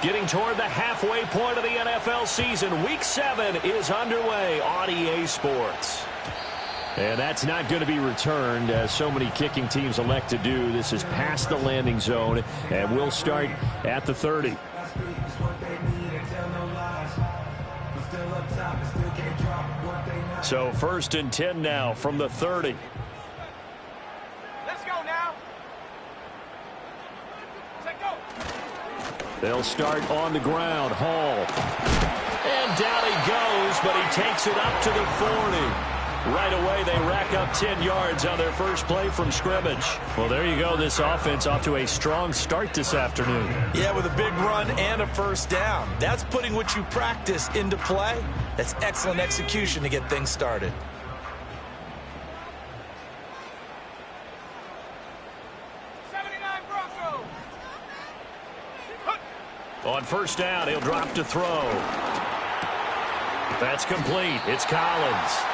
Getting toward the halfway point of the NFL season. Week 7 is underway on EA Sports. And that's not going to be returned, as so many kicking teams elect to do. This is past the landing zone, and we'll start at the 30. So 1st and 10 now from the 30. Let's go now. Let's go. They'll start on the ground. Hall. And down he goes, but he takes it up to the 40. Right away, they rack up 10 yards on their first play from scrimmage. Well, there you go. This offense off to a strong start this afternoon. Yeah, with a big run and a first down. That's putting what you practice into play. That's excellent execution to get things started. On first down, he'll drop to throw. That's complete. It's Collins.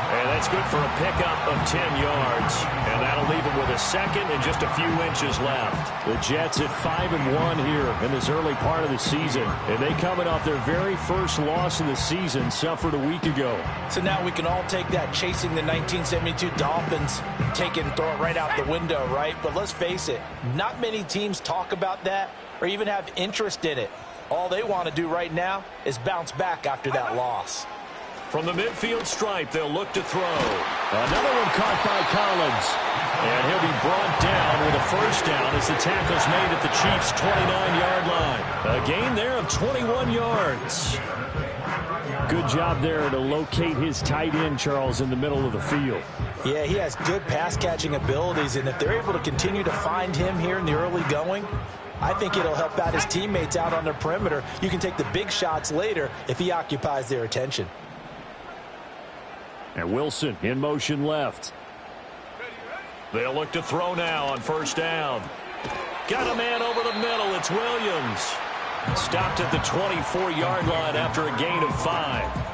And that's good for a pickup of 10 yards. And that'll leave him with a second and just a few inches left. The Jets at 5-1 here in this early part of the season. And they coming off their very first loss of the season, suffered a week ago. So now we can all take that chasing the 1972 Dolphins, take it and throw it right out the window, right? But let's face it, not many teams talk about that or even have interest in it. All they want to do right now is bounce back after that loss. From the midfield stripe, they'll look to throw. Another one caught by Collins. And he'll be brought down with a first down as the tackle's made at the Chiefs' 29-yard line. A gain there of 21 yards. Good job there to locate his tight end, Charles, in the middle of the field. Yeah, he has good pass-catching abilities, and if they're able to continue to find him here in the early going, I think it'll help out his teammates out on the perimeter. You can take the big shots later if he occupies their attention. And Wilson in motion left. They'll look to throw now on first down. Got a man over the middle. It's Williams. Stopped at the 24-yard line after a gain of 5.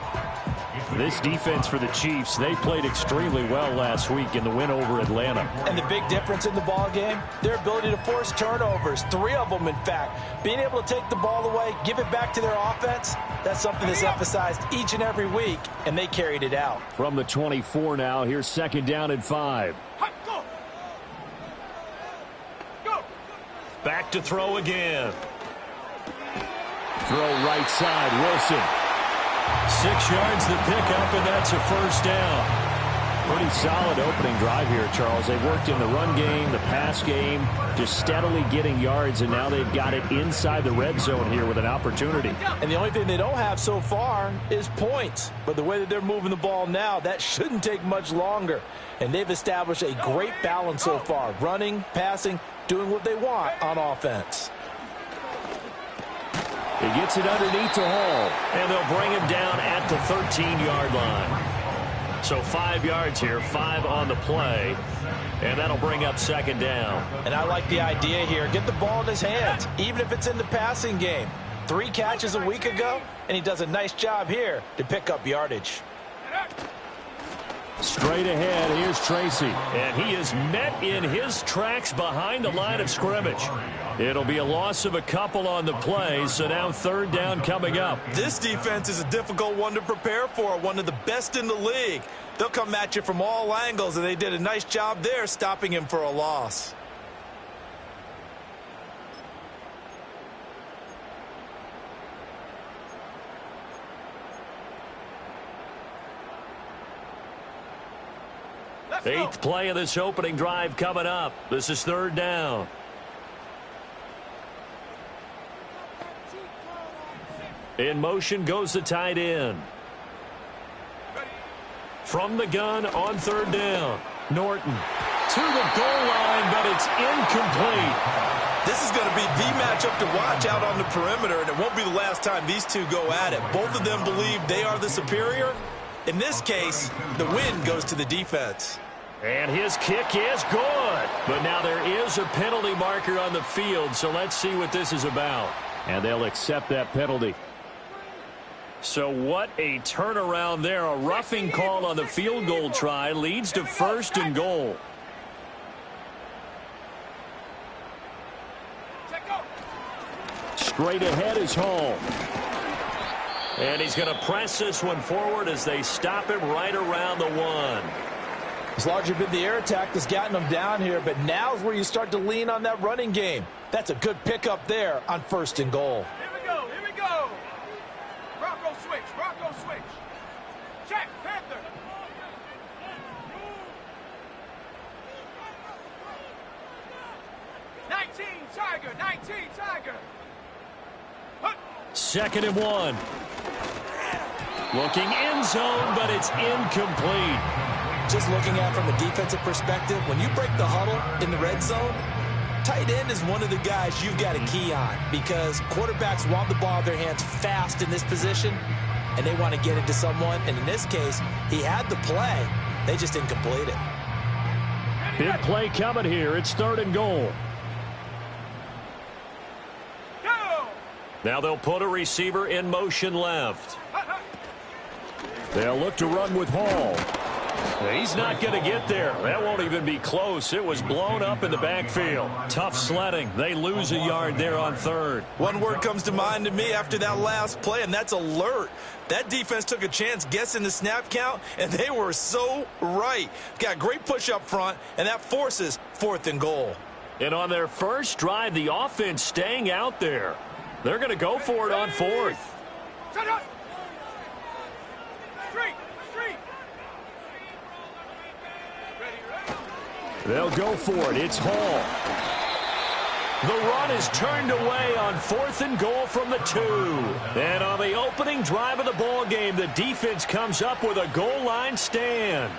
This defense for the Chiefs, they played extremely well last week in the win over Atlanta. And the big difference in the ball game, their ability to force turnovers, 3 of them in fact. Being able to take the ball away, give it back to their offense, that's something that's emphasized each and every week, and they carried it out. From the 24 now, here's 2nd down and 5. Back to throw again. Throw right side, Wilson. 6 yards the pickup, and that's a first down. Pretty solid opening drive here, Charles. They've worked in the run game, the pass game, just steadily getting yards, and now they've got it inside the red zone here with an opportunity. And the only thing they don't have so far is points. But the way that they're moving the ball now, that shouldn't take much longer. And they've established a great balance so far, running, passing, doing what they want on offense. He gets it underneath to Hall, and they'll bring him down at the 13-yard line. So 5 yards here, 5 on the play, and that'll bring up 2nd down. And I like the idea here. Get the ball in his hands, even if it's in the passing game. 3 catches a week ago, and he does a nice job here to pick up yardage. Straight ahead, here's Tracy. And he is met in his tracks behind the line of scrimmage. It'll be a loss of a couple on the play, so now 3rd down coming up. This defense is a difficult one to prepare for, one of the best in the league. They'll come at you from all angles, and they did a nice job there stopping him for a loss. Eighth play of this opening drive coming up. This is 3rd down. In motion goes the tight end. From the gun on 3rd down. Norton to the goal line, but it's incomplete. This is going to be the matchup to watch out on the perimeter, and it won't be the last time these two go at it. Both of them believe they are the superior. In this case, the win goes to the defense. And his kick is good. But now there is a penalty marker on the field, so let's see what this is about. And they'll accept that penalty. So what a turnaround there. A roughing call on the field goal try leads to 1st and goal. Straight ahead is Hall. And he's going to press this one forward as they stop him right around the 1. It's largely been the air attack that's gotten them down here, but now's where you start to lean on that running game. That's a good pickup there on 1st and goal. Here we go, here we go. Rocco switch. Check, Panther. Nineteen, Tiger. 2nd and 1. Looking end zone, but it's incomplete. Just looking at it from a defensive perspective, when you break the huddle in the red zone, tight end is one of the guys you've got to key on because quarterbacks want the ball in their hands fast in this position, and they want to get it to someone. And in this case, he had the play. They just didn't complete it. Big play coming here. It's 3rd and goal. Now they'll put a receiver in motion left. They'll look to run with Hall. He's not going to get there. That won't even be close. It was blown up in the backfield. Tough sledding. They lose a yard there on 3rd. One word comes to mind to me after that last play, and that's alert. That defense took a chance guessing the snap count, and they were so right. Got great push up front, and that forces 4th and goal. And on their first drive, the offense staying out there. They're going to go for it on 4th. They'll go for it. It's Hall. The run is turned away on 4th and goal from the 2. And on the opening drive of the ball game, the defense comes up with a goal line stand.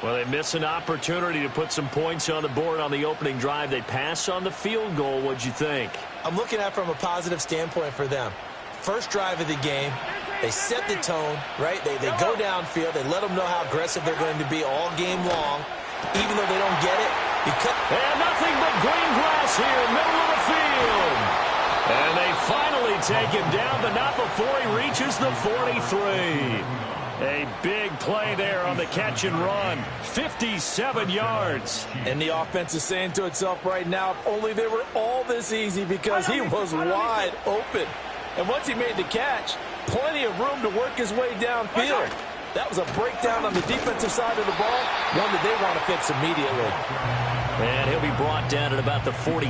Well, they miss an opportunity to put some points on the board on the opening drive. They pass on the field goal. What'd you think? I'm looking at it from a positive standpoint for them. First drive of the game, they set the tone, right? They go downfield. They let them know how aggressive they're going to be all game long. Even though they don't get it, and nothing but green grass here, middle of the field. And they finally take him down, but not before he reaches the 43. A big play there on the catch and run. 57 yards. And the offense is saying to itself right now, if only they were all this easy because he was wide open. And once he made the catch, plenty of room to work his way downfield. That was a breakdown on the defensive side of the ball, one that they want to fix immediately. And he'll be brought down at about the 42.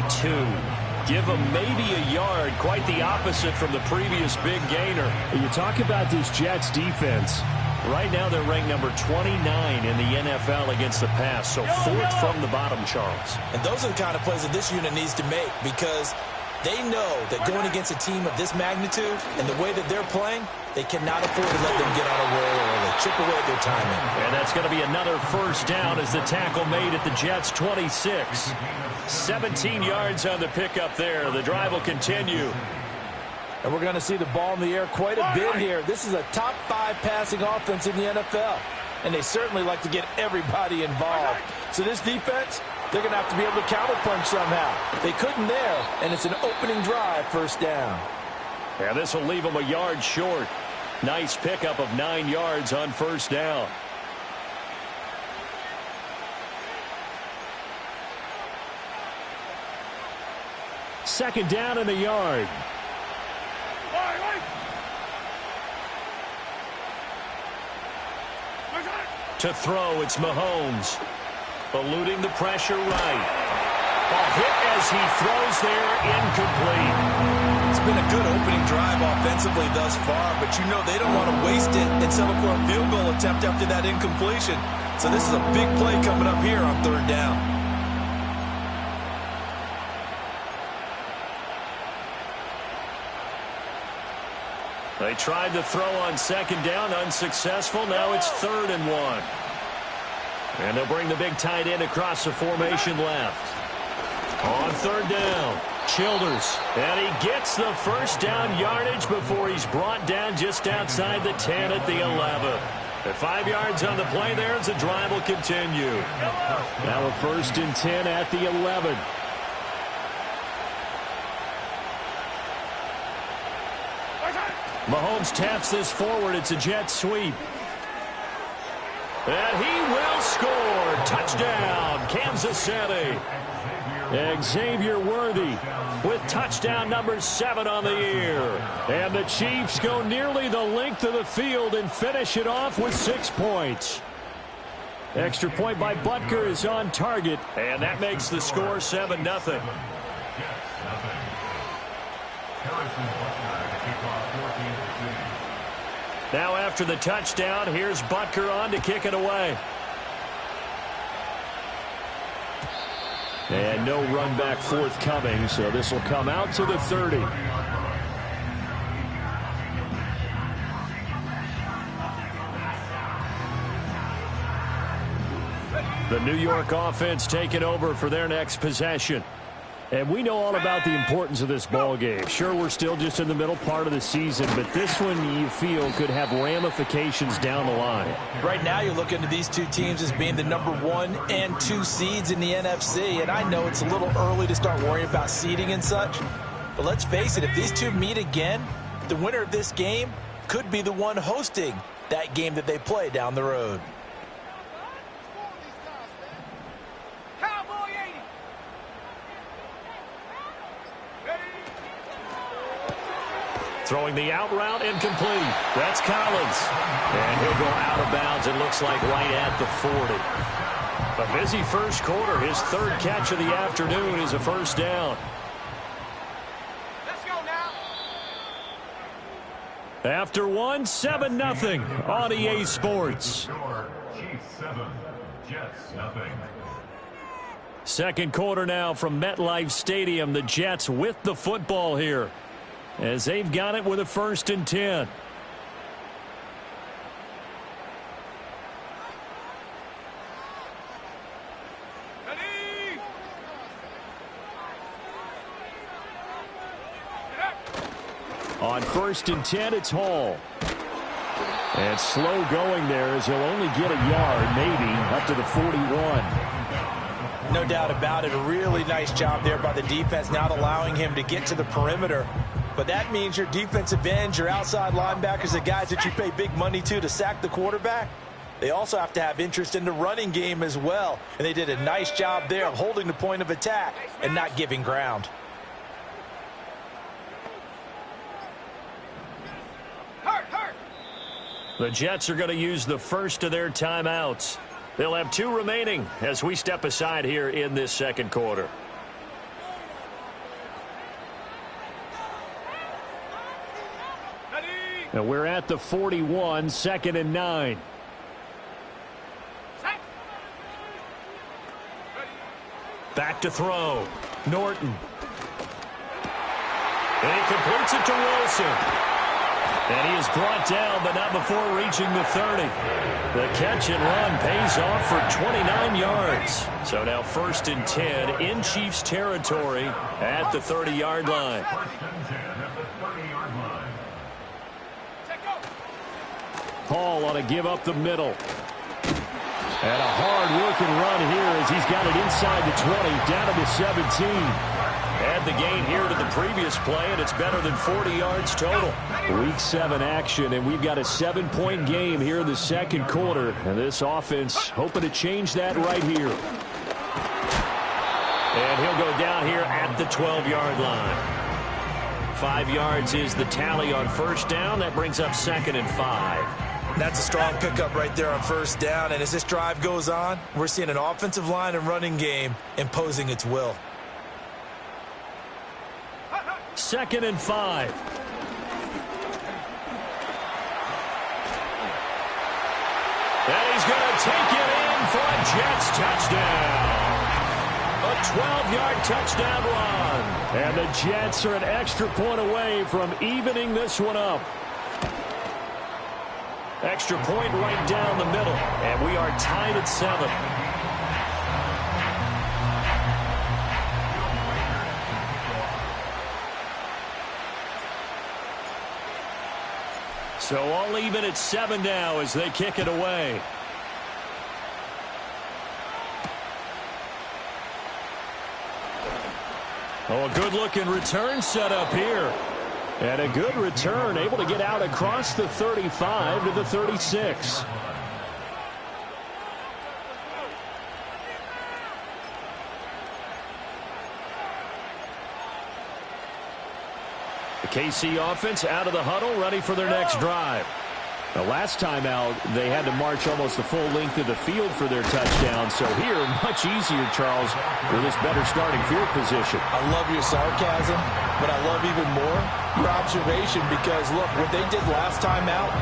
Give him maybe a yard, quite the opposite from the previous big gainer. You talk about this Jets defense. Right now they're ranked number 29 in the NFL against the pass, so 4th from the bottom, Charles. And those are the kind of plays that this unit needs to make because they know that going against a team of this magnitude and the way that they're playing, they cannot afford to let them get on a roll early. Chip away at their timing. And that's going to be another first down as the tackle made at the Jets' 26. 17 yards on the pickup there. The drive will continue. And we're going to see the ball in the air quite a bit here. This is a top 5 passing offense in the NFL. And they certainly like to get everybody involved. So this defense, they're going to have to be able to counterpunch somehow. They couldn't there, and it's an opening drive, first down. And this will leave them a yard short. Nice pickup of 9 yards on first down. Second down in the yard. To throw, it's Mahomes. Eluding the pressure right. A hit as he throws there, incomplete. It's been a good opening drive offensively thus far, but you know they don't want to waste it and settle for a field goal attempt after that incompletion. So this is a big play coming up here on third down. They tried to throw on second down, unsuccessful. Now it's 3rd and 1. And they'll bring the big tight end across the formation left. On third down, Childers. And he gets the first down yardage before he's brought down just outside the 10 at the 11. At 5 yards on the play there as the drive will continue. Now a 1st and 10 at the 11. Mahomes taps this forward. It's a jet sweep. And he will score. Touchdown, Kansas City. Xavier Worthy with touchdown number 7 on the year. And the Chiefs go nearly the length of the field and finish it off with 6 points. Extra point by Butker is on target, and that makes the score 7-0. Now after the touchdown, here's Butker on to kick it away. And no run back forthcoming, so this will come out to the 30. The New York offense taking over for their next possession. And we know all about the importance of this ball game. Sure, we're still just in the middle part of the season, but this one you feel could have ramifications down the line. Right now you're looking at these two teams as being the number 1 and 2 seeds in the NFC. And I know it's a little early to start worrying about seeding and such. But let's face it, if these two meet again, the winner of this game could be the one hosting that game that they play down the road. Throwing the out route incomplete. That's Collins. And he'll go out of bounds, it looks like, right at the 40. A busy first quarter. His 3rd catch of the afternoon is a first down. Let's go now. After one, 7-0 on EA Sports. Chiefs 7, Jets nothing. Second quarter now from MetLife Stadium. The Jets with the football here, as they've got it with a 1st and 10. Ready? On 1st and 10, it's Hall. And slow going there, as he'll only get a yard, maybe, up to the 41. No doubt about it. A really nice job there by the defense, not allowing him to get to the perimeter. But that means your defensive ends, your outside linebackers, the guys that you pay big money to sack the quarterback, they also have to have interest in the running game as well. And they did a nice job there of holding the point of attack and not giving ground. Hurt. The Jets are going to use the first of their timeouts. They'll have 2 remaining as we step aside here in this second quarter. And we're at the 41, 2nd and 9. Back to throw. Norton. And he completes it to Wilson. And he is brought down, but not before reaching the 30. The catch and run pays off for 29 yards. So now 1st and 10 in Chiefs territory at the 30-yard line. 1st and 10 at the 30-yard line. Hall on a give up the middle. And a hard-working run here as he's got it inside the 20, down to the 17. Add the gain here to the previous play, and it's better than 40 yards total. Week 7 action, and we've got a 7-point game here in the second quarter. And this offense hoping to change that right here. And he'll go down here at the 12-yard line. 5 yards is the tally on first down. That brings up 2nd and 5. That's a strong pickup right there on first down. And as this drive goes on, we're seeing an offensive line and running game imposing its will. 2nd and 5. And he's going to take it in for a Jets touchdown. A 12-yard touchdown run. And the Jets are an extra point away from evening this one up. Extra point right down the middle. And we are tied at 7. So all even at 7 now as they kick it away. Oh, a good-looking return set up here. And a good return, able to get out across the 35 to the 36. KC offense out of the huddle, ready for their next drive. The last time out, they had to march almost the full length of the field for their touchdown. So here, much easier, Charles, with this better starting field position. I love your sarcasm, but I love even more your observation because, look, what they did last time out,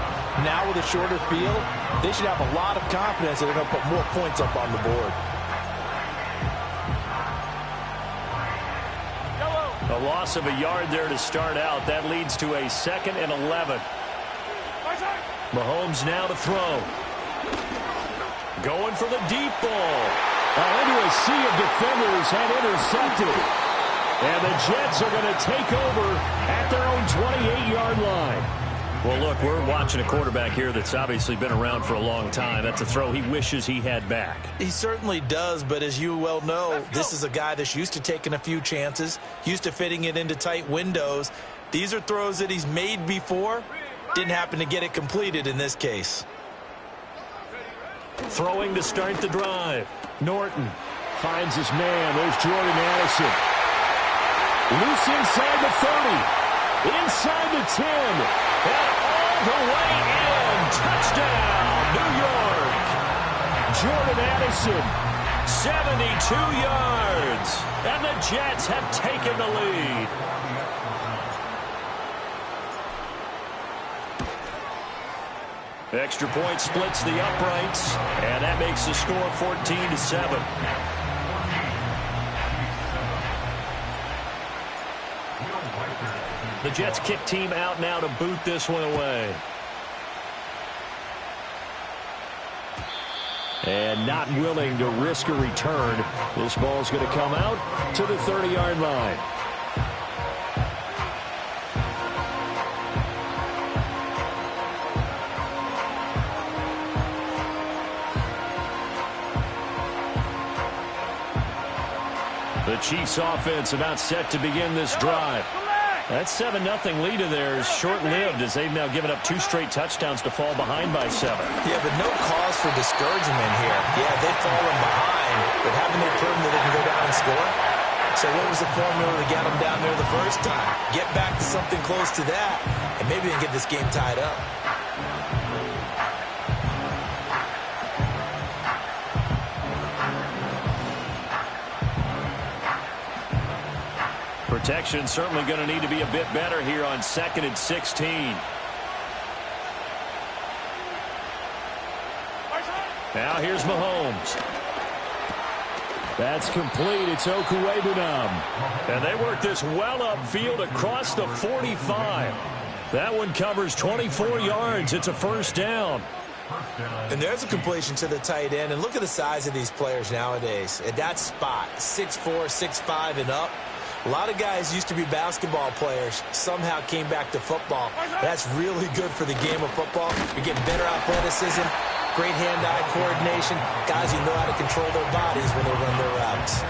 now with a shorter field, they should have a lot of confidence that they're going to put more points up on the board. A loss of a yard there to start out. That leads to a 2nd and 11. Mahomes now to throw. Going for the deep ball. Into a sea of defenders and intercepted. And the Jets are going to take over at their own 28-yard line. Well, look, we're watching a quarterback here that's obviously been around for a long time. That's a throw he wishes he had back. He certainly does, but as you well know, this is a guy that's used to taking a few chances, used to fitting it into tight windows. These are throws that he's made before. Didn't happen to get it completed in this case. Throwing to start the drive. Norton finds his man. There's Jordan Addison. Loose inside the 30. Inside the 10. And all the way in. Touchdown, New York. Jordan Addison, 72 yards. And the Jets have taken the lead. Extra point splits the uprights, and that makes the score 14-7. The Jets kick team out now to boot this one away. And not willing to risk a return. This ball's going to come out to the 30-yard line. The Chiefs offense about set to begin this drive. That 7-0 lead of theirs short-lived as they've now given up 2 straight touchdowns to fall behind by 7. Yeah, but no cause for discouragement here. Yeah, they've fallen behind, but haven't they proven that they can go down and score? So what was the formula to get them down there the first time? Get back to something close to that, and maybe they can get this game tied up. Protection certainly going to need to be a bit better here on 2nd and 16. Now here's Mahomes. That's complete. It's Okuwebunam. And they work this well upfield across the 45. That one covers 24 yards. It's a first down. And there's a completion to the tight end. And look at the size of these players nowadays. At that spot, 6'4", 6'5", and up. A lot of guys used to be basketball players, somehow came back to football. That's really good for the game of football. You're getting better athleticism, great hand-eye coordination, guys who know how to control their bodies when they run their routes.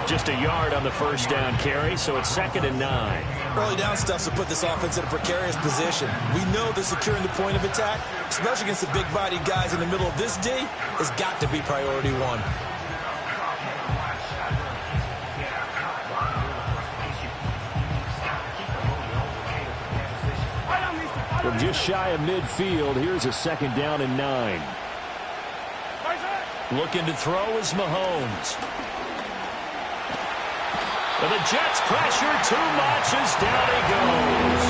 Just a yard on the first down carry, so it's 2nd and 9. Early down stuff will put this offense in a precarious position. We know that securing the point of attack, especially against the big-bodied guys in the middle of this D, has got to be priority one. From just shy of midfield, here's a 2nd down and 9. Looking to throw is Mahomes. And the Jets pressure too much as down he goes.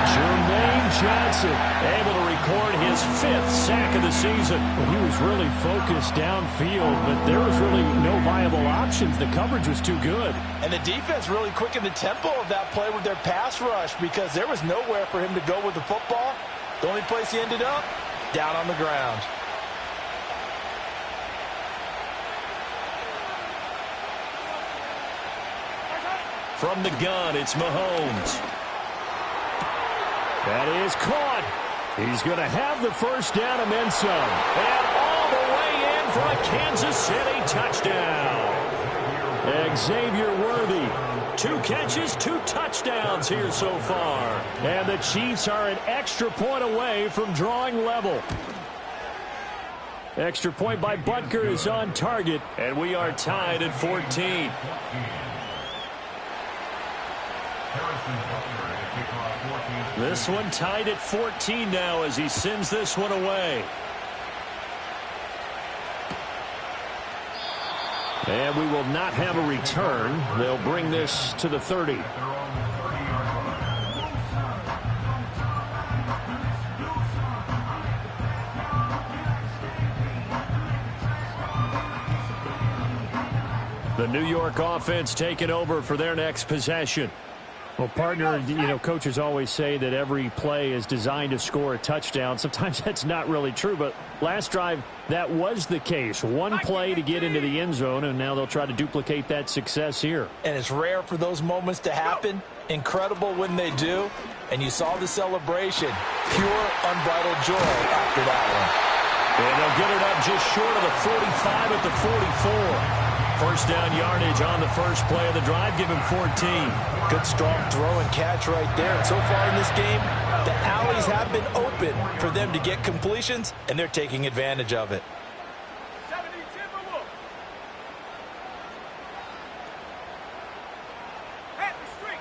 Jermaine Johnson able to record his 5th sack of the season. Well, he was really focused downfield, but there was really no viable options. The coverage was too good. And the defense really quickened the tempo of that play with their pass rush because there was nowhere for him to go with the football. The only place he ended up, down on the ground. From the gun, it's Mahomes. That is caught. He's going to have the first down and then some. And all the way in for a Kansas City touchdown. Xavier Worthy. 2 catches, 2 touchdowns here so far. And the Chiefs are an extra point away from drawing level. Extra point by Butker is on target. And we are tied at 14. This one tied at 14 now as he sends this one away. And we will not have a return. They'll bring this to the 30. The New York offense taking over for their next possession. Well, partner, coaches always say that every play is designed to score a touchdown. Sometimes that's not really true, but last drive, that was the case. One play to get into the end zone, and now they'll try to duplicate that success here. And it's rare for those moments to happen. Incredible when they do. And you saw the celebration. Pure, unbridled joy after that one. And they'll get it up just short of the 45 at the 44. First down yardage on the first play of the drive. Give him 14. Good strong throw and catch right there. And so far in this game, the alleys have been open for them to get completions, and they're taking advantage of it. 70 Timberwolves. Panther streak.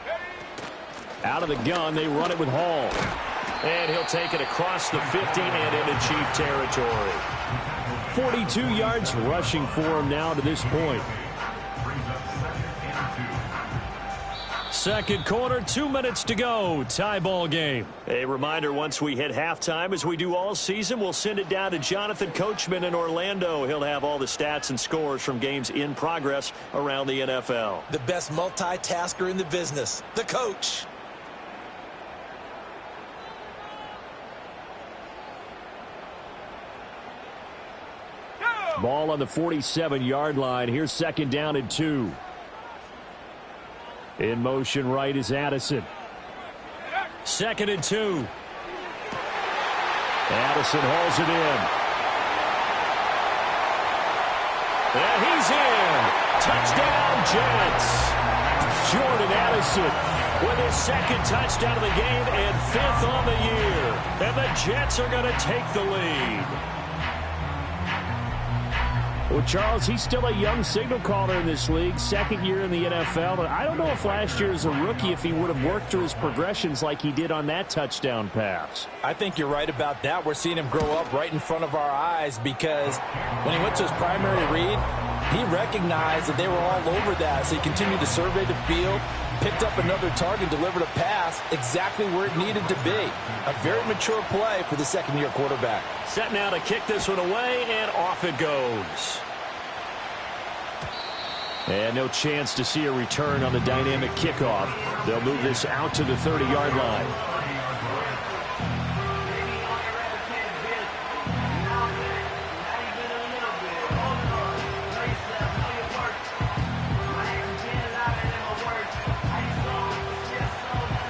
Ready. Out of the gun, they run it with Hall. And he'll take it across the 50 and into Chief territory. 42 yards rushing for him now to this point. Second quarter, 2 minutes to go. Tie ball game. A reminder, once we hit halftime, as we do all season, we'll send it down to Jonathan Coachman in Orlando. He'll have all the stats and scores from games in progress around the NFL. The best multitasker in the business, the coach. Ball on the 47-yard line. Here's second down and 2. In motion right is Addison. Second and 2. Addison hauls it in. And he's in. Touchdown, Jets. Jordan Addison with his second touchdown of the game and 5th on the year. And the Jets are going to take the lead. Well, Charles, he's still a young signal caller in this league, second year in the NFL. And I don't know if last year as a rookie, if he would have worked through his progressions like he did on that touchdown pass. I think you're right about that. We're seeing him grow up right in front of our eyes because when he went to his primary read, he recognized that they were all over that. So he continued to survey the field, picked up another target, delivered a pass exactly where it needed to be. A very mature play for the second-year quarterback. Set now to kick this one away, and off it goes. And no chance to see a return on the dynamic kickoff. They'll move this out to the 30-yard line.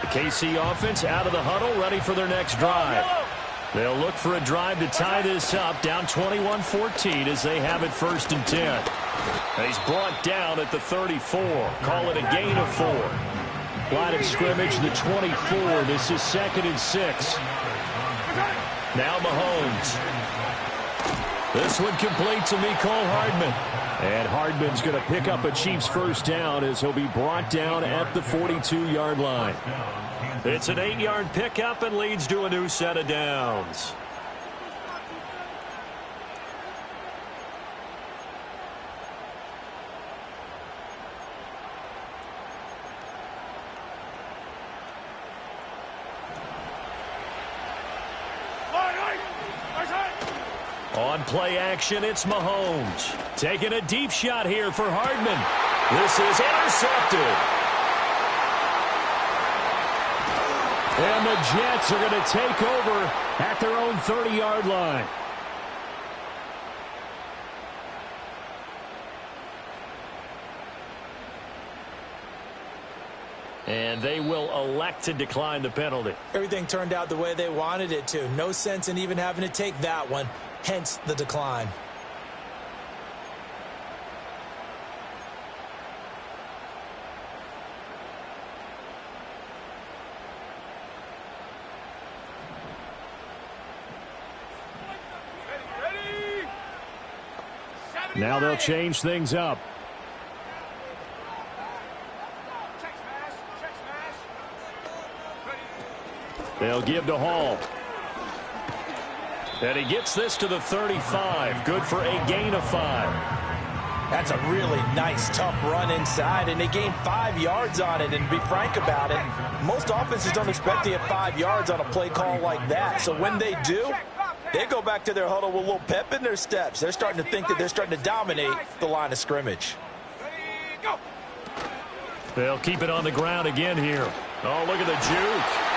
The KC offense out of the huddle, ready for their next drive. They'll look for a drive to tie this up, down 21-14 as they have it 1st and 10. He's brought down at the 34. Call it a gain of 4. Line of scrimmage, the 24. This is 2nd and 6. Now Mahomes. This one complete to Mecole Hardman. And Hardman's going to pick up a Chiefs first down as he'll be brought down at the 42-yard line. It's an 8-yard pickup and leads to a new set of downs. On play action, it's Mahomes. Taking a deep shot here for Hardman. This is intercepted. And the Jets are going to take over at their own 30-yard line. And they will elect to decline the penalty. Everything turned out the way they wanted it to. No sense in even having to take that one, hence the decline. Now they'll change things up. Check smash. They'll give to Hall. And he gets this to the 35. Good for a gain of 5. That's a really nice, tough run inside, and they gained 5 yards on it. And to be frank about it, most offenses don't expect to get 5 yards on a play call like that. So when they do, they go back to their huddle with a little pep in their steps. They're starting to think that they're starting to dominate the line of scrimmage. They'll keep it on the ground again here. Oh, look at the juke.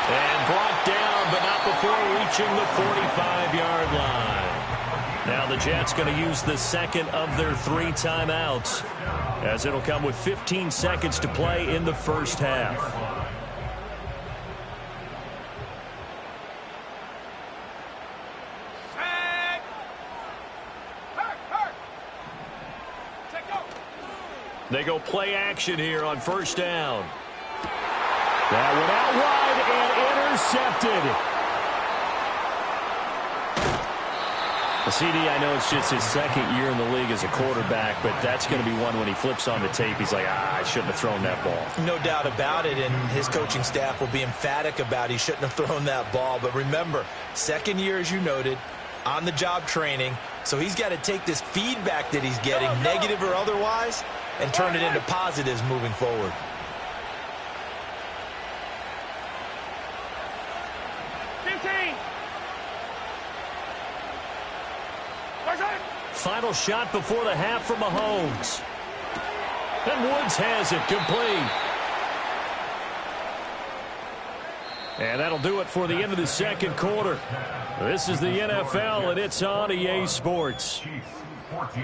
And brought down, but not before reaching the 45-yard line. Now the Jets going to use the second of their 3 timeouts, as it'll come with 15 seconds to play in the first half. They go play action here on first down. That went out wide and intercepted. The CD, I know it's just his second year in the league as a quarterback, but that's going to be one when he flips on the tape, he's like, I shouldn't have thrown that ball. No doubt about it, and his coaching staff will be emphatic about he shouldn't have thrown that ball. But remember, second year, as you noted, on-the-job training, so he's got to take this feedback that he's getting, negative or otherwise, and turn it into positives moving forward. Final shot before the half for Mahomes. And Woods has it complete. And that'll do it for the end of the second quarter. This is the NFL, and it's on EA Sports. Chiefs 14.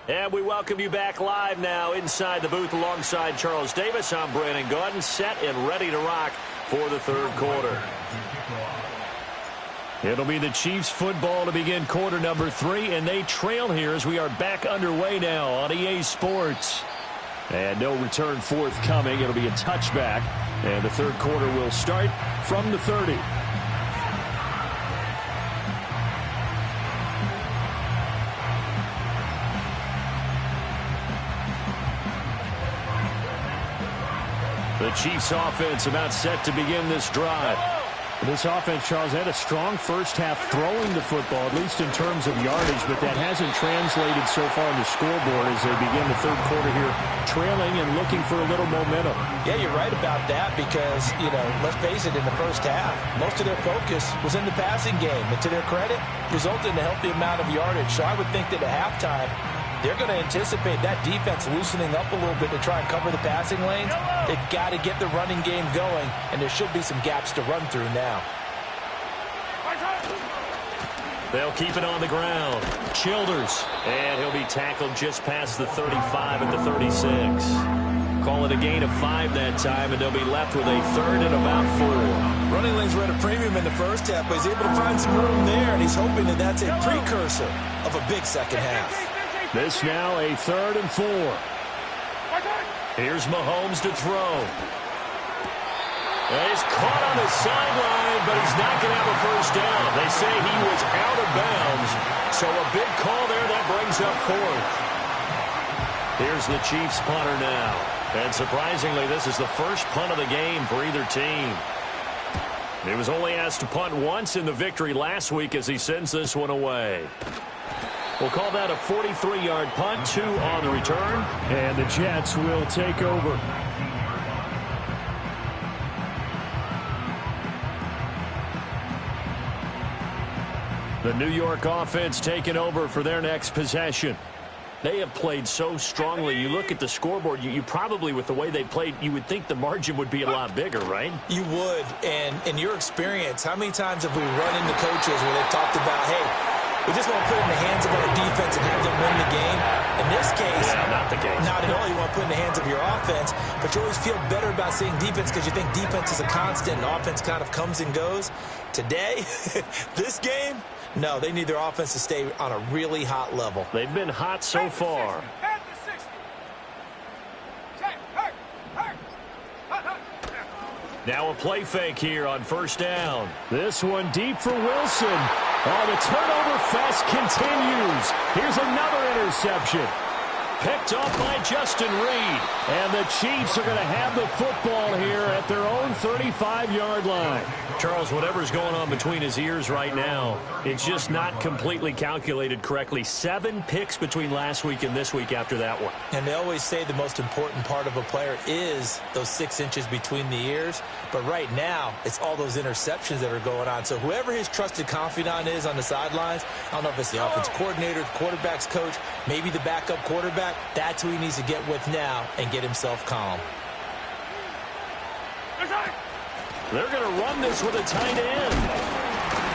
And we welcome you back live now inside the booth alongside Charles Davis. I'm Brandon Gaudin, set and ready to rock for the third quarter. It'll be the Chiefs football to begin quarter number 3, and they trail here as we are back underway now on EA Sports. And no return forthcoming. It'll be a touchback, and the third quarter will start from the 30. The Chiefs offense about set to begin this drive. This offense, Charles, had a strong first half throwing the football, at least in terms of yardage, but that hasn't translated so far on the scoreboard as they begin the third quarter here, trailing and looking for a little momentum. Yeah, you're right about that because, let's face it, in the first half, most of their focus was in the passing game. And to their credit, resulted in a healthy amount of yardage. So I would think that at halftime, they're going to anticipate that defense loosening up a little bit to try and cover the passing lanes. They've got to get the running game going, and there should be some gaps to run through now. They'll keep it on the ground. Childers. And he'll be tackled just past the 35 at the 36. Call it a gain of 5 that time, and they'll be left with a third and about 4. Running lanes were at a premium in the first half, but he's able to find some room there, and he's hoping that that's a precursor of a big second half. This now a third and 4. Here's Mahomes to throw. And he's caught on the sideline, but he's not going to have a first down. They say he was out of bounds, so a big call there that brings up 4th. Here's the Chiefs punter now. And surprisingly, this is the first punt of the game for either team. He was only asked to punt once in the victory last week as he sends this one away. We'll call that a 43-yard punt, 2 on the return. And the Jets will take over. The New York offense taking over for their next possession. They have played so strongly. You look at the scoreboard, you probably, with the way they played, you would think the margin would be a lot bigger, right? You would. And in your experience, how many times have we run into coaches where they've talked about, hey, we just want to put it in the hands of our defense and have them win the game? In this case, yeah, not the days. Not at all. You want to put in the hands of your offense, but you always feel better about seeing defense because you think defense is a constant and offense kind of comes and goes. Today, this game, no, they need their offense to stay on a really hot level. They've been hot so far. Now a play fake here on first down. This one deep for Wilson. Oh, the turnover fest continues. Here's another interception. Picked off by Justin Reed. And the Chiefs are going to have the football here at their own 35-yard line. Charles, whatever's going on between his ears right now, it's just not completely calculated correctly. 7 picks between last week and this week after that one. And they always say the most important part of a player is those 6 inches between the ears. But right now, it's all those interceptions that are going on. So whoever his trusted confidant is on the sidelines, I don't know if it's the offense coordinator, the quarterback's coach, maybe the backup quarterback, that's who he needs to get with now and get himself calm. They're going to run this with a tight end.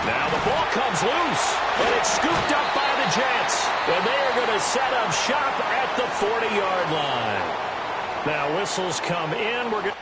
Now the ball comes loose, and it's scooped up by the Jets. And they are going to set up shop at the 40-yard line. Now whistles come in. We're going to...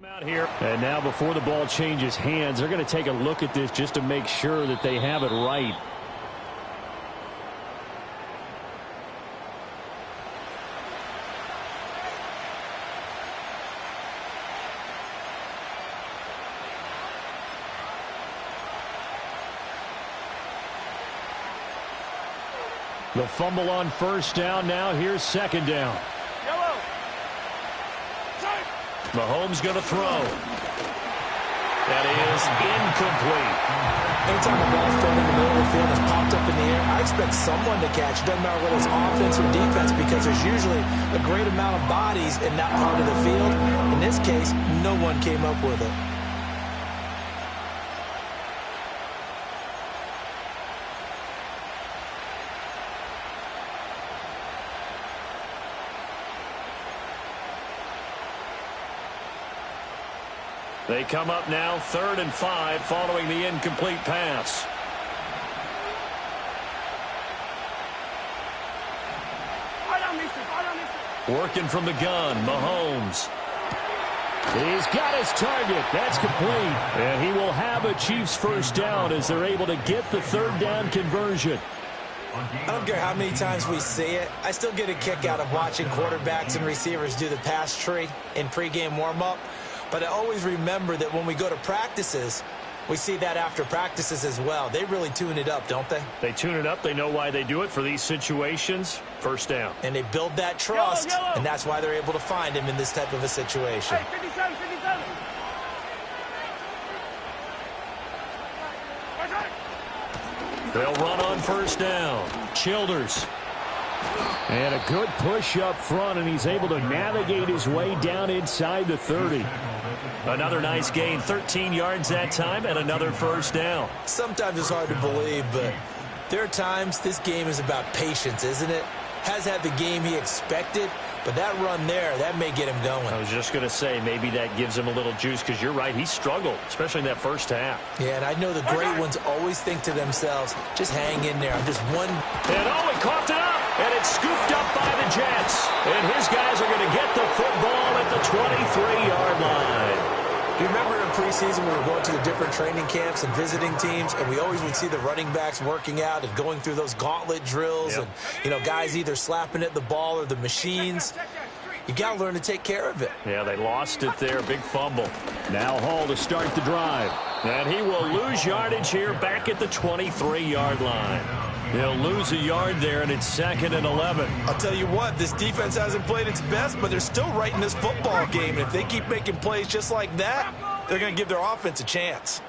Out here. And now before the ball changes hands, they're going to take a look at this just to make sure that they have it right. The fumble on first down. Now here's second down. Mahomes going to throw. That is incomplete. Anytime the ball's thrown in the middle of the field and it's popped up in the air, I expect someone to catch. It doesn't matter whether it's offense or defense because there's usually a great amount of bodies in that part of the field. In this case, no one came up with it. They come up now 3rd and 5 following the incomplete pass. Working from the gun, Mahomes. He's got his target. That's complete. And he will have a Chiefs first down as they're able to get the 3rd down conversion. I don't care how many times we see it. I still get a kick out of watching quarterbacks and receivers do the pass tree in pregame warm-up. But I always remember that when we go to practices, we see that after practices as well. They really tune it up, don't they? They tune it up. They know why they do it for these situations. First down. And they build that trust, and that's why they're able to find him in this type of a situation. Hey, 57, 57. They'll run on first down. Childers. And a good push up front, and he's able to navigate his way down inside the 30. Another nice gain, 13 yards that time, and another first down. Sometimes it's hard to believe, but there are times this game is about patience, isn't it? Has had the game he expected, but that run there, that may get him going. I was just going to say, maybe that gives him a little juice, because you're right, he struggled, especially in that first half. Yeah, and I know the great ones always think to themselves, just hang in there. I'm just one. And oh, he coughed it up, and it's scooped up by the Jets. And his guys are going to get the football at the 23-yard line. You remember in preseason we were going to the different training camps and visiting teams, and we always would see the running backs working out and going through those gauntlet drills, and, you know, guys either slapping at the ball or the machines. You got to learn to take care of it. Yeah, they lost it there. Big fumble. Now Hall to start the drive. And he will lose yardage here back at the 23-yard line. He'll lose a yard there, and it's 2nd and 11. I'll tell you what, this defense hasn't played its best, but they're still right in this football game. And if they keep making plays just like that, they're going to give their offense a chance.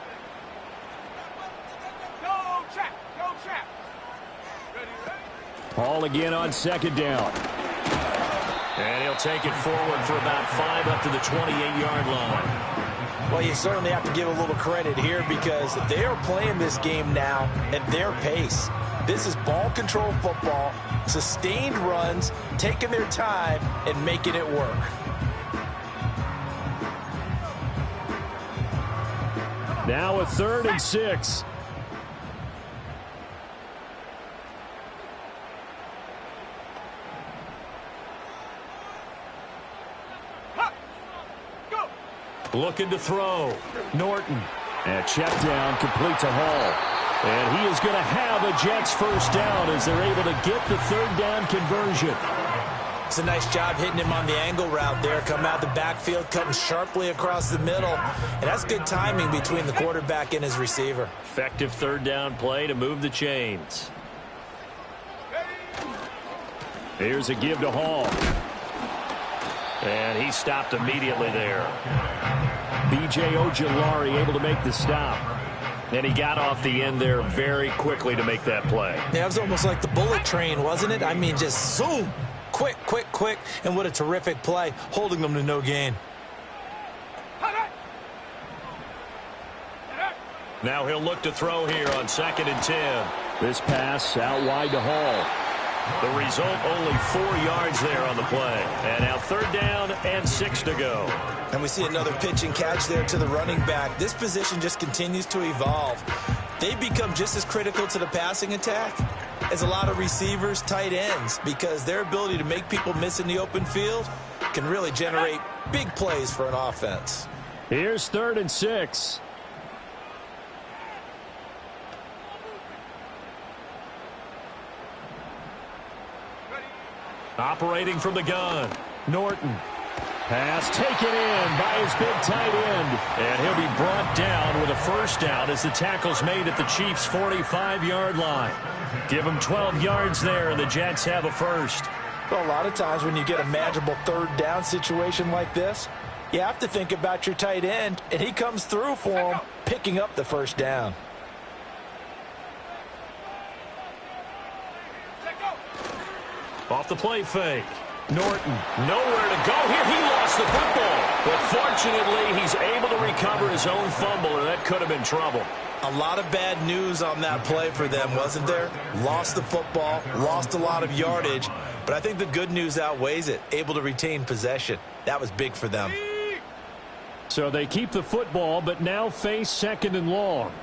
Go, trap. Go, trap. Ready, ready. Hall again on 2nd down. And he'll take it forward for about 5 up to the 28-yard line. Well, you certainly have to give a little credit here because they are playing this game now at their pace. This is ball control football, sustained runs, taking their time and making it work. Now a 3rd and 6. Looking to throw. Norton. And check down, complete to Hall. And he is going to have a Jets first down as they're able to get the 3rd down conversion. It's a nice job hitting him on the angle route there. Coming out the backfield, cutting sharply across the middle. And that's good timing between the quarterback and his receiver. Effective 3rd down play to move the chains. Here's a give to Hall. And he stopped immediately there. B.J. Ojulari able to make the stop. And he got off the end there very quickly to make that play. Yeah, it was almost like the bullet train, wasn't it? I mean, just zoom. Quick, quick, quick. And what a terrific play, holding them to no gain. Now he'll look to throw here on 2nd and 10. This pass out wide to Hall. The result, only 4 yards there on the play. And now 3rd down and 6 to go. And we see another pitch and catch there to the running back. This position just continues to evolve. They become just as critical to the passing attack as a lot of receivers, tight ends, because their ability to make people miss in the open field can really generate big plays for an offense. Here's 3rd and 6. Operating from the gun. Norton. Pass taken in by his big tight end. And he'll be brought down with a first down as the tackle's made at the Chiefs' 45-yard line. Give them 12 yards there, and the Jets have a first. Well, a lot of times when you get a manageable 3rd down situation like this, you have to think about your tight end, and he comes through for him, picking up the first down. Off the play fake. Norton, nowhere to go here. He lost the football. But fortunately, he's able to recover his own fumble, and that could have been trouble. A lot of bad news on that play for them, wasn't there? Lost the football, lost a lot of yardage, but I think the good news outweighs it. Able to retain possession. That was big for them. So they keep the football, but now face 2nd and long.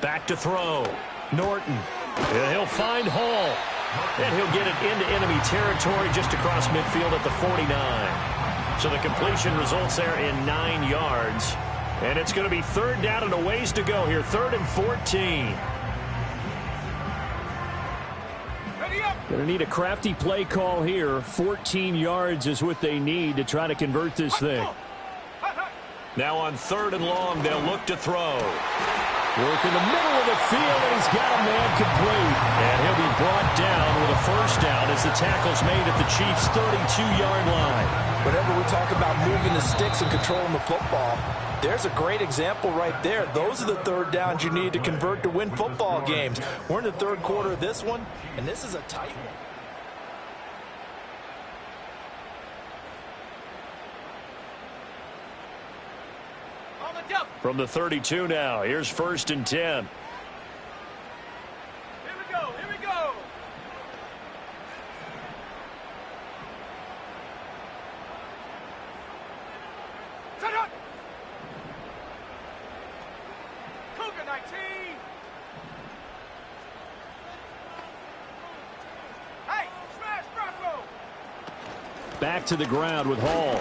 Back to throw. Norton. And he'll find Hall. And he'll get it into enemy territory just across midfield at the 49. So the completion results there in 9 yards. And it's going to be 3rd down and a ways to go here. 3rd and 14. Going to need a crafty play call here. 14 yards is what they need to try to convert this thing. Now on 3rd and long, they'll look to throw. Work in the middle of the field, and he's got a man complete. And he'll be brought down with a first down as the tackle's made at the Chiefs' 32-yard line. Whenever we talk about moving the sticks and controlling the football, there's a great example right there. Those are the 3rd downs you need to convert to win football games. We're in the 3rd quarter of this one, and this is a tight one. From the 32 now, here's 1st and 10. Here we go, here we go. Set up. Cougar 19. Hey, smash Bronco. Back to the ground with Hall.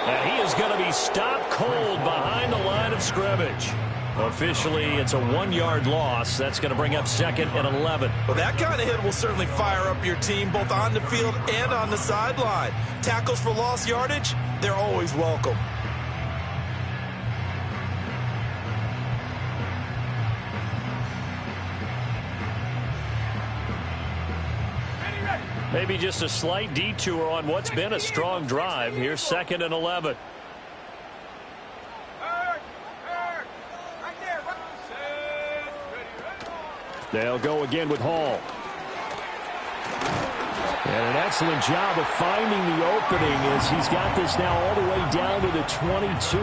And he is going to be stopped cold behind the line of scrimmage. Officially, it's a 1-yard loss. That's going to bring up 2nd and 11. Well, that kind of hit will certainly fire up your team both on the field and on the sideline. Tackles for lost yardage, they're always welcome. Maybe just a slight detour on what's been a strong drive. Here's 2nd and 11. They'll go again with Hall. And an excellent job of finding the opening as he's got this now all the way down to the 22.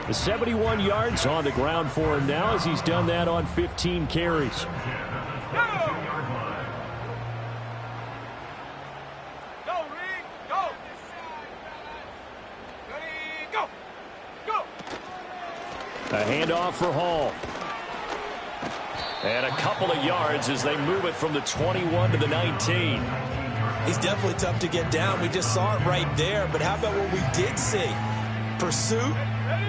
The 71 yards on the ground for him now as he's done that on 15 carries. A handoff for Hall. And a couple of yards as they move it from the 21 to the 19. He's definitely tough to get down. We just saw it right there. But how about what we did see? Pursuit,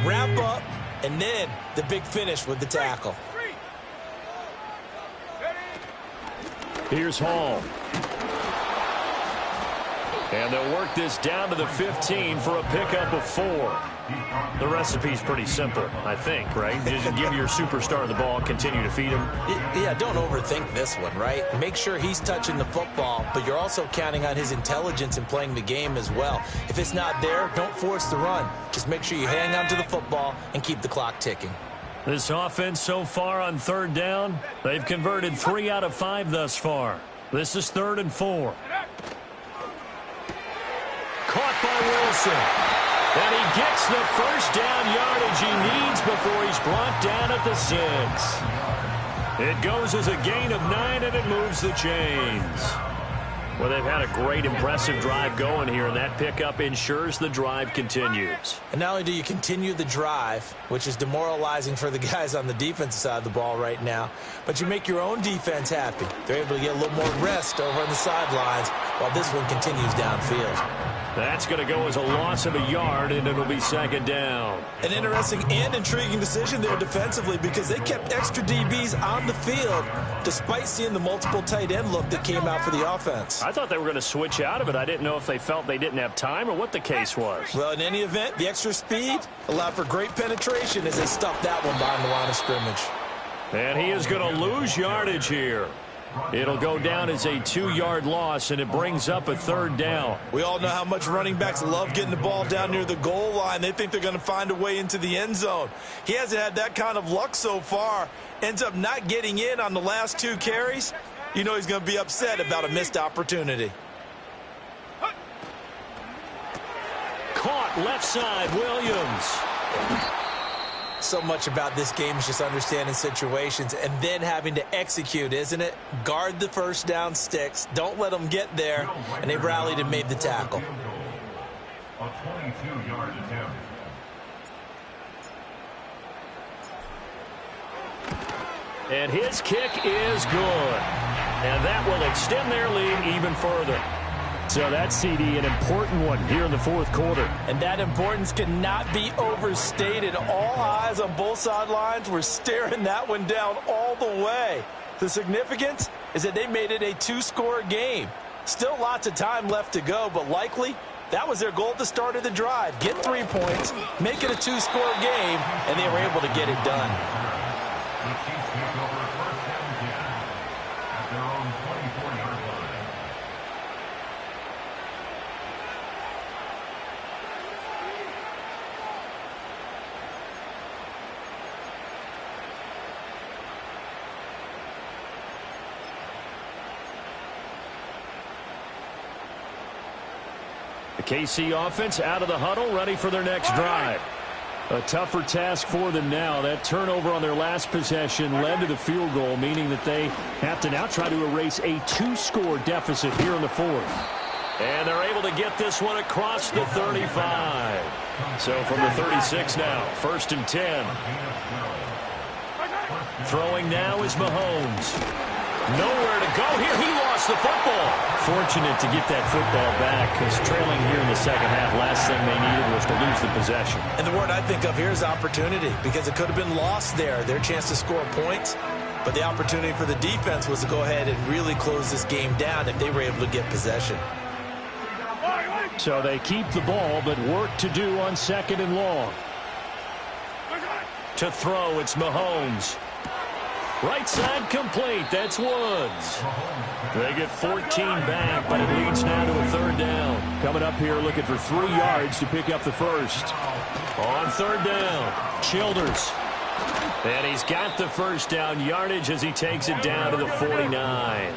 wrap up, and then the big finish with the tackle. Here's Hall. And they'll work this down to the 15 for a pickup of 4. The recipe's pretty simple, I think, right? Just give your superstar the ball, continue to feed him. Yeah, don't overthink this one, right? Make sure he's touching the football, but you're also counting on his intelligence in playing the game as well. If it's not there, don't force the run. Just make sure you hang on to the football and keep the clock ticking. This offense so far on third down, they've converted 3 out of 5 thus far. This is 3rd and 4. Caught by Wilson. And he gets the first down yardage he needs before he's brought down at the 6. It goes as a gain of 9, and it moves the chains. Well, they've had a great, impressive drive going here, and that pickup ensures the drive continues. And not only do you continue the drive, which is demoralizing for the guys on the defensive side of the ball right now, but you make your own defense happy. They're able to get a little more rest over on the sidelines while this one continues downfield. That's going to go as a loss of a yard, and it'll be 2nd down. An interesting and intriguing decision there defensively because they kept extra DBs on the field despite seeing the multiple tight end look that came out for the offense. I thought they were going to switch out of it. I didn't know if they felt they didn't have time or what the case was. Well, in any event, the extra speed allowed for great penetration as they stuffed that one behind the line of scrimmage. And he is going to lose yardage here. It'll go down as a 2-yard loss, and it brings up a 3rd down. We all know how much running backs love getting the ball down near the goal line. They think they're going to find a way into the end zone. He hasn't had that kind of luck so far. Ends up not getting in on the last 2 carries. You know he's going to be upset about a missed opportunity. Caught left side, Williams. So much about this game is just understanding situations and then having to execute, isn't it? Guard the first down sticks. Don't let them get there. And they rallied and made the tackle. A 22-yard attempt. And his kick is good. And that will extend their lead even further. So that's, CD, an important one here in the 4th quarter. And that importance cannot be overstated. All eyes on both sidelines were staring that one down all the way. The significance is that they made it a 2-score game. Still lots of time left to go, but likely that was their goal at the start of the drive. Get 3 points, make it a 2-score game, and they were able to get it done. The Chiefs take over a 1st and 10 at their own 24-yard line. The KC offense out of the huddle, ready for their next drive. A tougher task for them now. That turnover on their last possession led to the field goal, meaning that they have to now try to erase a 2-score deficit here in the 4th. And they're able to get this one across the 35. So from the 36 now, 1st and 10. Throwing now is Mahomes. Nowhere to go here. He lost the football. Fortunate to get that football back because trailing here in the 2nd half, last thing they needed was to lose the possession. And the word I think of here is opportunity because it could have been lost there, their chance to score points. But the opportunity for the defense was to go ahead and really close this game down if they were able to get possession. So they keep the ball, but work to do on 2nd and long. To throw, it's Mahomes. Right side complete. That's Woods. They get 14 back, but it leads now to a 3rd down. Coming up here looking for 3 yards to pick up the 1st. On 3rd down, Childers. And he's got the first down yardage as he takes it down to the 49.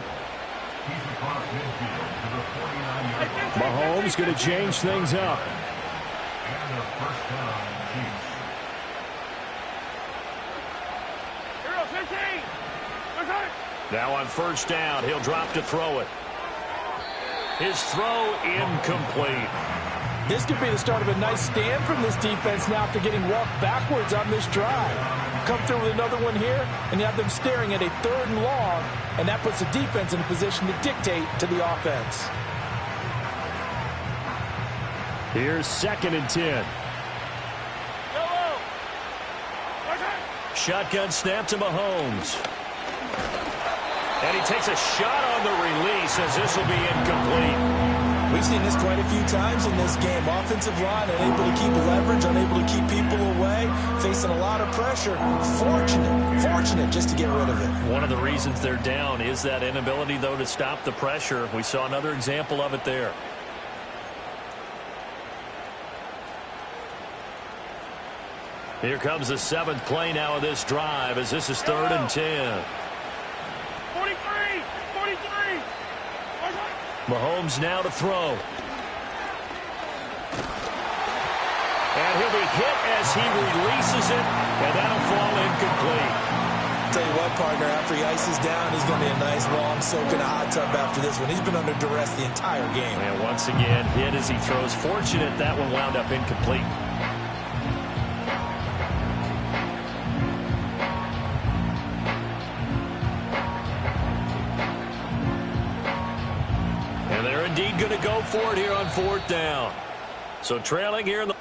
Mahomes going to change things up. And a first down, Chiefs. Now on first down, he'll drop to throw it. His throw incomplete. This could be the start of a nice stand from this defense now after getting walked backwards on this drive. Come through with another one here, and you have them staring at a 3rd and long, and that puts the defense in a position to dictate to the offense. Here's 2nd and 10. Shotgun snap to Mahomes. And he takes a shot on the release as this will be incomplete. We've seen this quite a few times in this game. Offensive line unable to keep leverage, unable to keep people away, facing a lot of pressure. Fortunate just to get rid of it. One of the reasons they're down is that inability, though, to stop the pressure. We saw another example of it there. Here comes the 7th play now of this drive as this is 3rd and 10. 43! Mahomes now to throw. And he'll be hit as he releases it, and that'll fall incomplete. Tell you what, partner, after he ices down, he's going to be a nice long soak in a hot tub after this one. He's been under duress the entire game. And once again, hit as he throws. Fortunate that one wound up incomplete. And they're indeed going to go for it here on 4th down. So trailing here in the...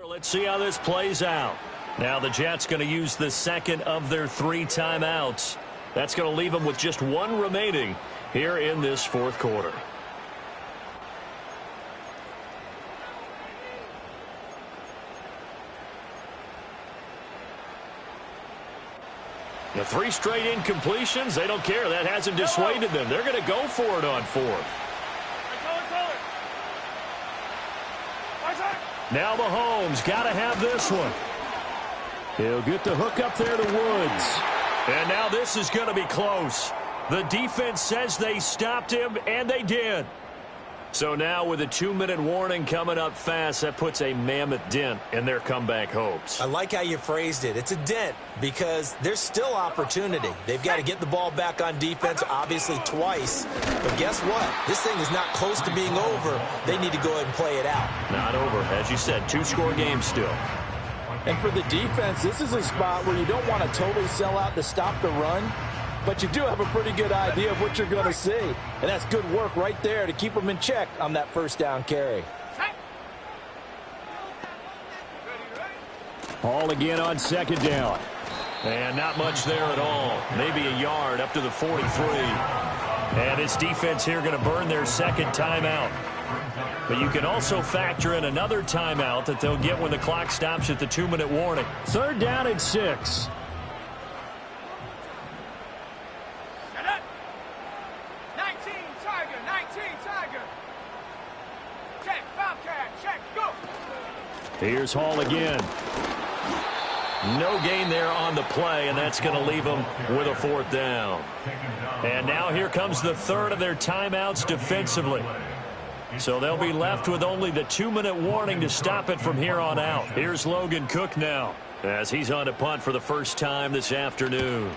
Let's see how this plays out. Now the Jets going to use the 2nd of their 3 timeouts. That's going to leave them with just 1 remaining here in this 4th quarter. The 3 straight incompletions, they don't care. That hasn't dissuaded them. They're going to go for it on 4th. Now Mahomes got to have this one. He'll get the hook up there to Woods. And now this is going to be close. The defense says they stopped him, and they did. So now with a 2-minute warning coming up fast, that puts a mammoth dent in their comeback hopes. I like how you phrased it. It's a dent because there's still opportunity. They've got to get the ball back on defense, obviously twice. But guess what? This thing is not close to being over. They need to go ahead and play it out. Not over. As you said, 2-score game still. And for the defense, this is a spot where you don't want to totally sell out to stop the run, but you do have a pretty good idea of what you're going to see. And that's good work right there to keep them in check on that 1st down carry. Ball again on 2nd down. And not much there at all. Maybe a yard up to the 43. And this defense here going to burn their 2nd timeout. But you can also factor in another timeout that they'll get when the clock stops at the 2-minute warning. 3rd down and 6. 19 Tiger. Check, Bobcat, check, go. Here's Hall again. No gain there on the play, and that's going to leave them with a 4th down. And now here comes the 3rd of their timeouts defensively. So they'll be left with only the 2-minute warning to stop it from here on out. Here's Logan Cook now as he's on to punt for the first time this afternoon.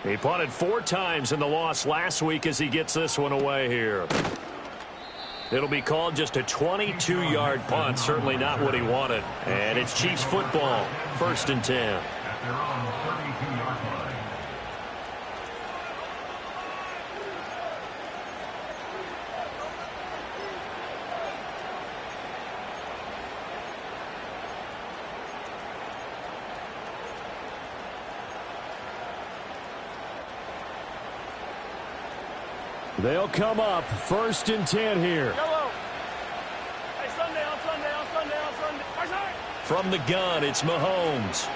He punted 4 times in the loss last week as he gets this one away here. It'll be called just a 22-yard punt, certainly not what he wanted. And it's Chiefs football, 1st and 10. At their own 32-yard line. They'll come up 1st and 10 here. Yellow. Hey, Sunday, on Sunday, on Sunday, on Sunday. First side. From the gun, it's Mahomes.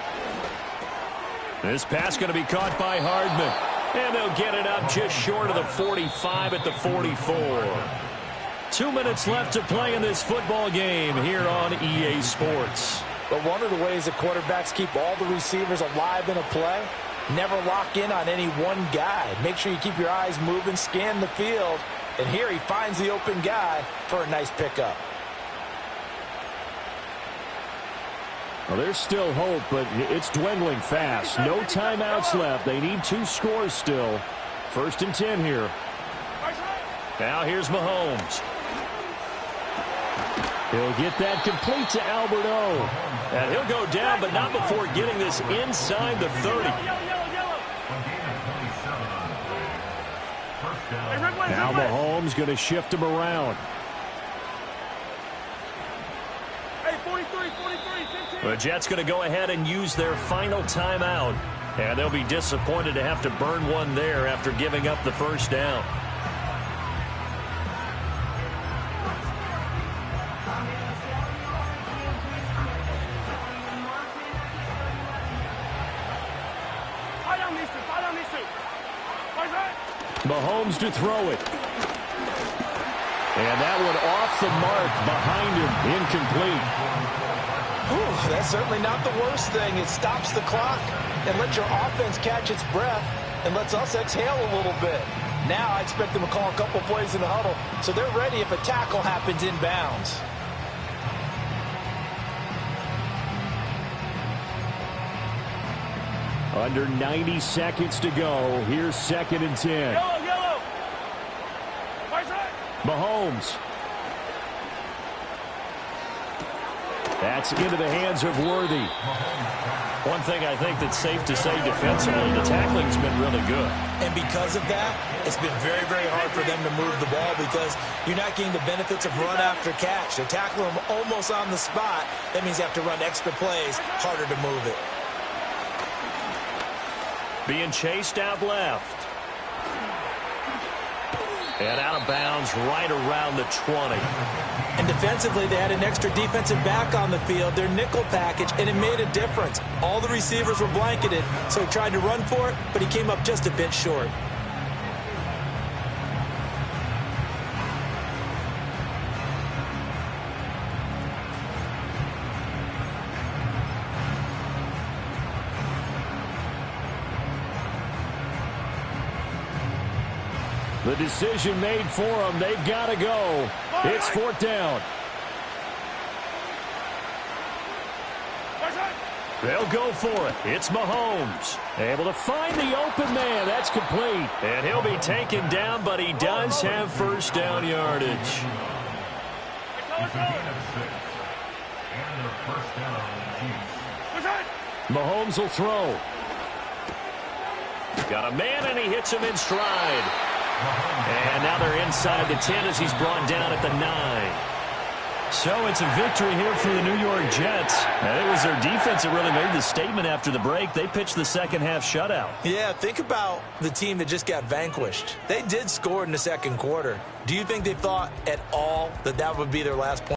This pass going to be caught by Hardman. And they'll get it up just short of the 45 at the 44. 2 minutes left to play in this football game here on EA Sports. But one of the ways that quarterbacks keep all the receivers alive in a play, never lock in on any one guy. Make sure you keep your eyes moving, scan the field. And here he finds the open guy for a nice pickup. Well, there's still hope, but it's dwindling fast. No timeouts left. They need 2 scores still. 1st and 10 here. Now here's Mahomes. He'll get that complete to Albert O. And he'll go down, but not before getting this inside the 30. Now Mahomes going to shift him around. Hey, 43, 15. The Jets going to go ahead and use their final timeout. And they'll be disappointed to have to burn one there after giving up the first down. Mahomes to throw it. And that one off the mark behind him. Incomplete. Whew, that's certainly not the worst thing. It stops the clock and lets your offense catch its breath and lets us exhale a little bit. Now I expect them to call a couple plays in the huddle so they're ready if a tackle happens inbounds. Under 90 seconds to go. Here's 2nd and 10. Yellow. Mahomes. That's into the hands of Worthy. One thing I think that's safe to say defensively, the tackling's been really good. And because of that, it's been very, very hard for them to move the ball because you're not getting the benefits of run after catch. They're tackling them almost on the spot. That means you have to run extra plays, harder to move it. Being chased out left. And out of bounds right around the 20. And defensively, they had an extra defensive back on the field, their nickel package, and it made a difference. All the receivers were blanketed, so he tried to run for it, but he came up just a bit short. The decision made for them. They've got to go. It's 4th down. They'll go for it. It's Mahomes. Able to find the open man. That's complete. And he'll be taken down, but he does have first down yardage. It's a gain of 6. And their first down on the Chiefs. Mahomes will throw. Got a man, and he hits him in stride. And now they're inside the 10 as he's brought down at the 9. So it's a victory here for the New York Jets. And it was their defense that really made the statement after the break. They pitched the second half shutout. Yeah, think about the team that just got vanquished. They did score in the second quarter. Do you think they thought at all that that would be their last point?